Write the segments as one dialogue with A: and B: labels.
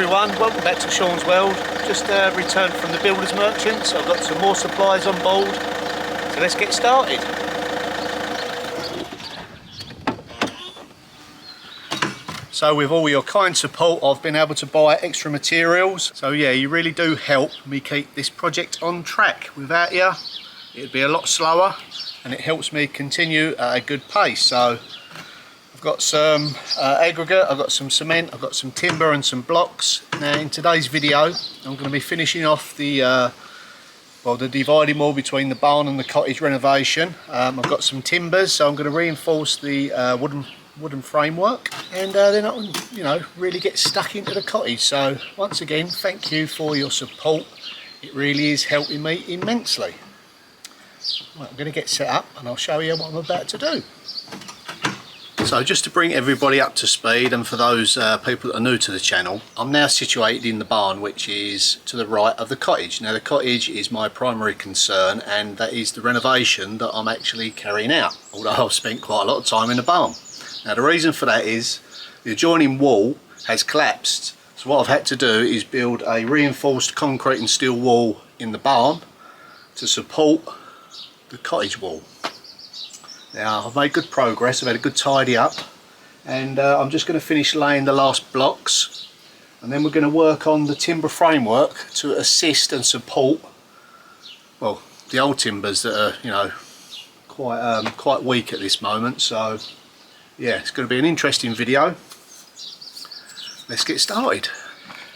A: everyone, welcome back to Sean's World. Just returned from the builders merchants. I've got some more supplies on board, so let's get started. So with all your kind support, I've been able to buy extra materials. So yeah, you really do help me keep this project on track. Without you, it'd be a lot slower, and it helps me continue at a good pace. So I've got some aggregate, I've got some cement, I've got some timber and some blocks. Now in today's video I'm going to be finishing off the the dividing wall between the barn and the cottage renovation. I've got some timbers, so I'm going to reinforce the wooden framework, and then I can really get stuck into the cottage. So once again, thank you for your support. It really is helping me immensely. Right, I'm going to get set up and I'll show you what I'm about to do. So just to bring everybody up to speed, and for those people that are new to the channel, I'm now situated in the barn, which is to the right of the cottage. Now the cottage is my primary concern, and that is the renovation that I'm actually carrying out, although I've spent quite a lot of time in the barn. Now the reason for that is the adjoining wall has collapsed, so what I've had to do is build a reinforced concrete and steel wall in the barn to support the cottage wall. Now I've made good progress, I've had a good tidy up, and I'm just going to finish laying the last blocks, and then we're going to work on the timber framework to assist and support, well, the old timbers that are quite weak at this moment. So yeah, it's going to be an interesting video. Let's get started.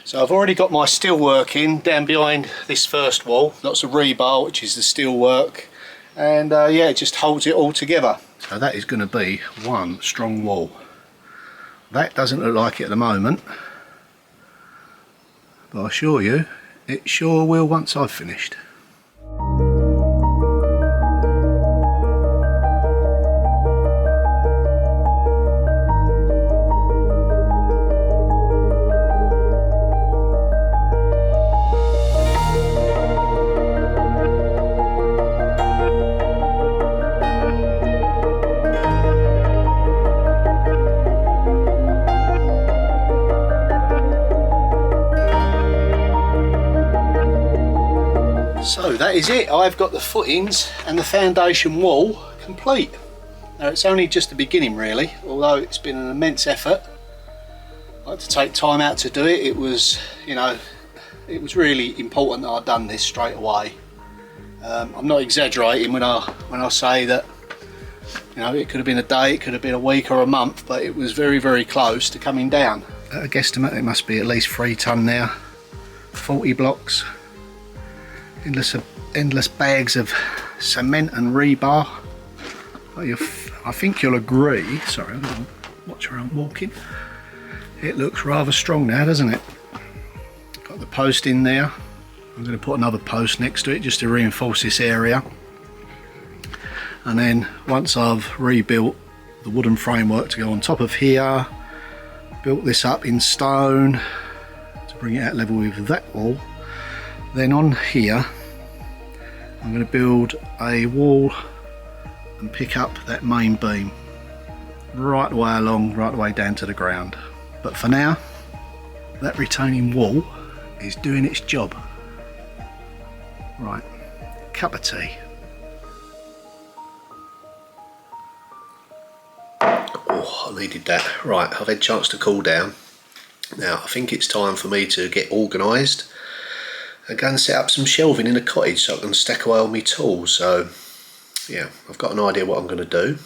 A: So I've already got my steel work in down behind this first wall, lots of rebar, which is the steel work. And yeah, it just holds it all together. So that is going to be one strong wall. That doesn't look like it at the moment, but I assure you it sure will once I've finished. So that is it. I've got the footings and the foundation wall complete. Now it's only just the beginning really, although it's been an immense effort. I had to take time out to do it. It was, it was really important that I'd done this straight away. I'm not exaggerating when I say that, it could have been a day, it could have been a week or a month, but it was very, very close to coming down. At a guesstimate, it must be at least 3 tonne now, 40 blocks. Endless bags of cement and rebar. I think you'll agree, sorry, I'm going to watch where I'm walking. It looks rather strong now, doesn't it? Got the post in there. I'm going to put another post next to it just to reinforce this area. And then once I've rebuilt the wooden framework to go on top of here, built this up in stone to bring it at level with that wall, then on here I'm going to build a wall and pick up that main beam right the way along, right the way down to the ground. But for now, that retaining wall is doing its job. Right, cup of tea. Oh, I needed that. Right, I've had a chance to cool down. Now I think it's time for me to get organised and go and set up some shelving in the cottage so I can stack away all my tools. So yeah, I've got an idea what I'm going to do.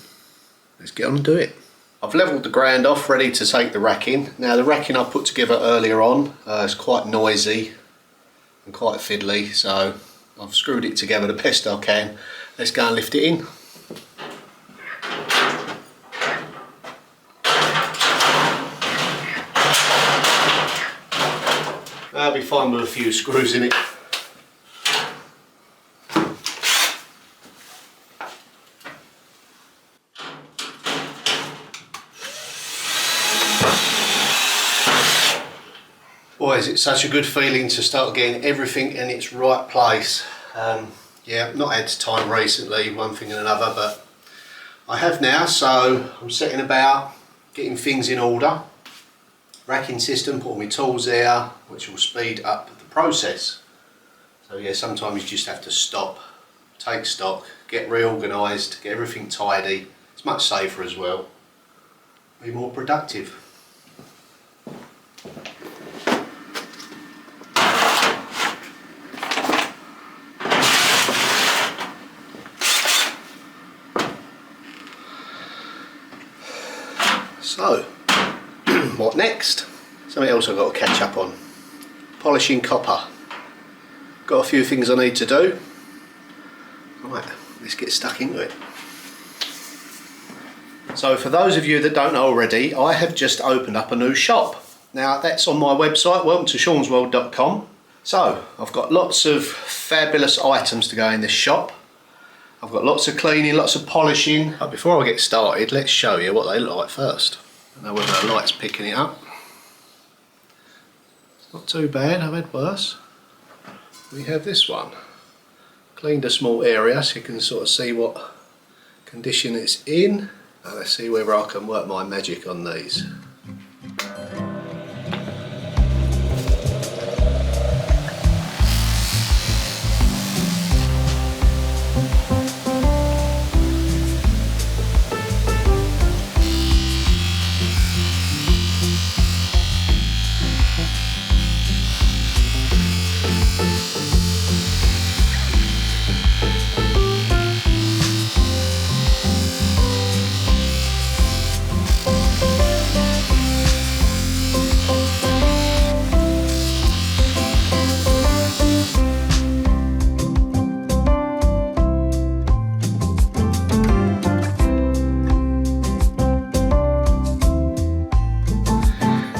A: Let's get on and do it. I've levelled the ground off, ready to take the racking. Now the racking I put together earlier on is quite noisy and quite fiddly, so I've screwed it together the best I can. Let's go and lift it in. I'll be fine with a few screws in it. Boy, is it such a good feeling to start getting everything in its right place. Yeah, not had time recently, one thing and another, but I have now, so I'm setting about getting things in order. racking system, put all my tools there, which will speed up the process. So yeah, sometimes you just have to stop, take stock, get reorganised, get everything tidy. It's much safer as well, be more productive. So, what next? Something else I've got to catch up on. Polishing copper. Got a few things I need to do. Right, let's get stuck into it. So for those of you that don't know already, I have just opened up a new shop. Now that's on my website, welcome-to-seansworld.com. So I've got lots of fabulous items to go in this shop. I've got lots of cleaning, lots of polishing. But before I get started, let's show you what they look like first. I don't know whether the light's picking it up. It's not too bad, I've had worse. We have this one. Cleaned a small area so you can sort of see what condition it's in. Now let's see whether I can work my magic on these.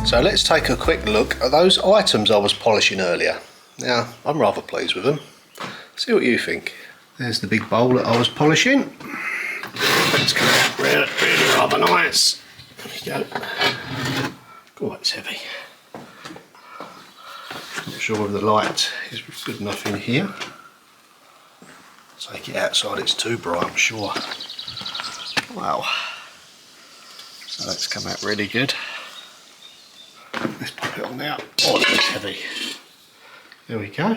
A: So let's take a quick look at those items I was polishing earlier. Now, I'm rather pleased with them. See what you think. There's the big bowl that I was polishing. It's come out really rather nice. There we go. Oh, it's heavy. Not sure whether the light is good enough in here. Take it outside, it's too bright, I'm sure. Wow. So that's come out really good. Let's pop it on now. Oh, that's heavy. There we go.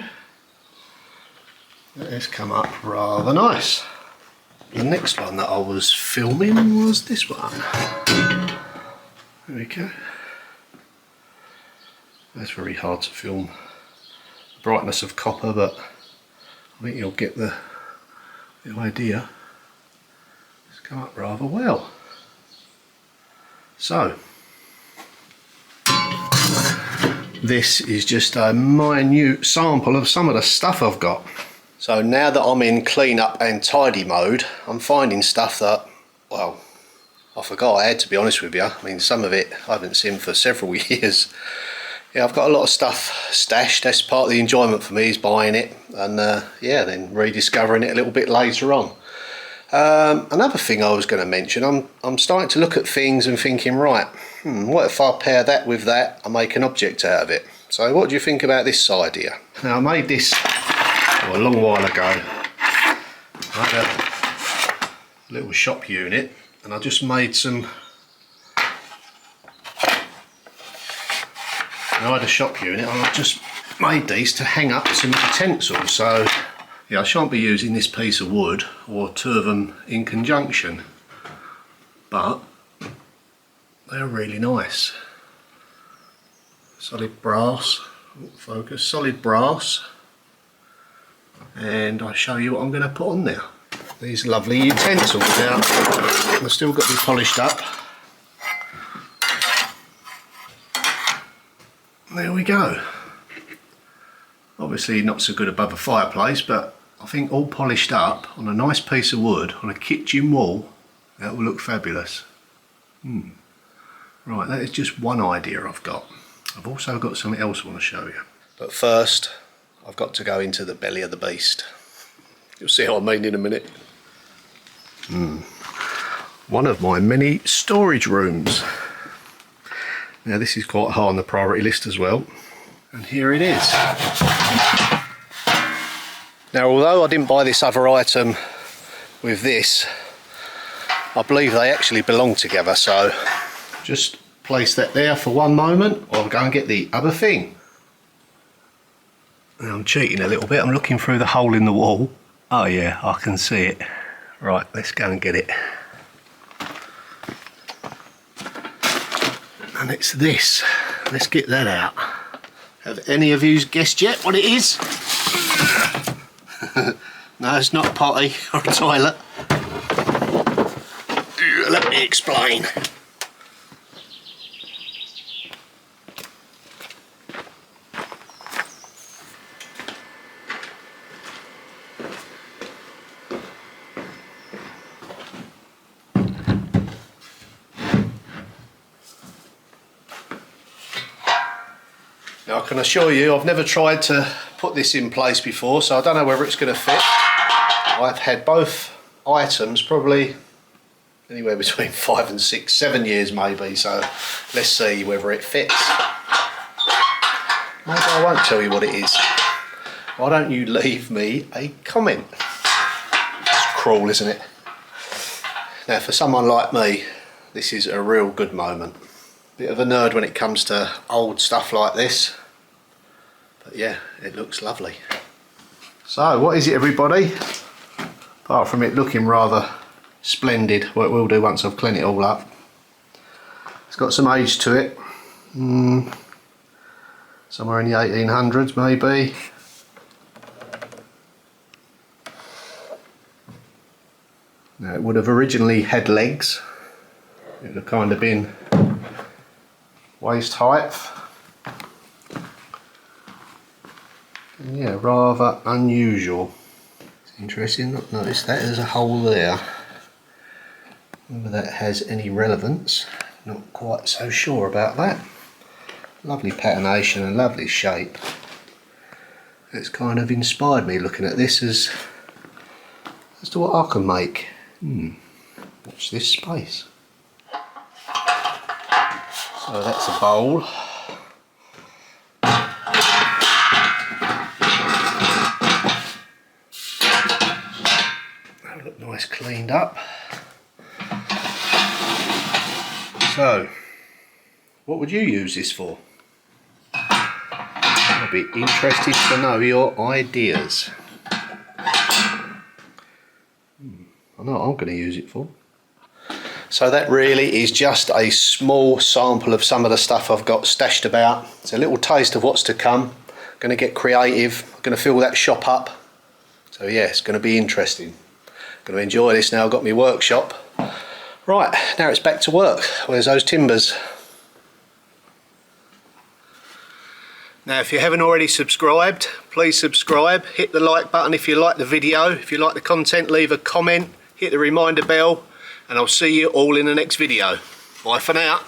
A: That has come up rather nice. The next one that I was filming was this one. There we go. That's very hard to film the brightness of copper, but I think you'll get the idea. It's come up rather well. So, this is just a minute sample of some of the stuff I've got. So now that I'm in clean up and tidy mode, I'm finding stuff that, well, I forgot I had, to be honest with you. I mean, some of it I haven't seen for several years. Yeah, I've got a lot of stuff stashed. That's part of the enjoyment for me, is buying it and yeah, then rediscovering it a little bit later on. Another thing I was going to mention, I'm starting to look at things and thinking, right, what if I pair that with that and make an object out of it? So what do you think about this idea? Now I made this a long while ago. I had a little shop unit and I just made some, I had a shop unit and I just made these to hang up some utensils. So yeah, I shan't be using this piece of wood or two of them in conjunction, but they're really nice. Solid brass, focus, solid brass, and I'll show you what I'm going to put on there. These lovely utensils. Now, they've still got to be polished up. There we go. Obviously not so good above a fireplace, but I think all polished up on a nice piece of wood on a kitchen wall, that will look fabulous. Right, that is just one idea I've got. I've also got something else I want to show you. But first, I've got to go into the belly of the beast. You'll see what I mean in a minute. One of my many storage rooms. Now this is quite high on the priority list as well. And here it is. Now, although I didn't buy this other item with this, I believe they actually belong together, so just place that there for one moment, or I'll go and get the other thing. Now I'm cheating a little bit, I'm looking through the hole in the wall. Oh yeah, I can see it. Right, let's go and get it. And it's this. Let's get that out. Have any of you guessed yet what it is? No, it's not a potty or a toilet. Let me explain. Now I can assure you I've never tried to put this in place before, so I don't know whether it's going to fit. I've had both items probably anywhere between 5 and 6, 7 years maybe, so let's see whether it fits. Maybe I won't tell you what it is. Why don't you leave me a comment? It's cruel, isn't it? Now for someone like me, this is a real good moment. Bit of a nerd when it comes to old stuff like this, but yeah, it looks lovely. So what is it, everybody? Apart from it looking rather splendid, what we'll do once I've cleaned it all up, it's got some age to it, somewhere in the 1800s maybe. Now it would have originally had legs, it would have kind of been waist height. And yeah, rather unusual. It's interesting, not noticed that there's a hole there. Whether that has any relevance, not quite so sure about that. Lovely patination and lovely shape. It's kind of inspired me looking at this as to what I can make. Watch this space. So that's a bowl. That'll look nice cleaned up. So, what would you use this for? I'd be interested to know your ideas. I know what I'm going to use it for. So that really is just a small sample of some of the stuff I've got stashed about. It's a little taste of what's to come. I'm going to get creative, I'm going to fill that shop up. So yeah, it's going to be interesting. I'm going to enjoy this now, I've got my workshop. Right, now it's back to work. Where's those timbers? Now if you haven't already subscribed, please subscribe. Hit the like button if you like the video. If you like the content, leave a comment. Hit the reminder bell. And I'll see you all in the next video. Bye for now.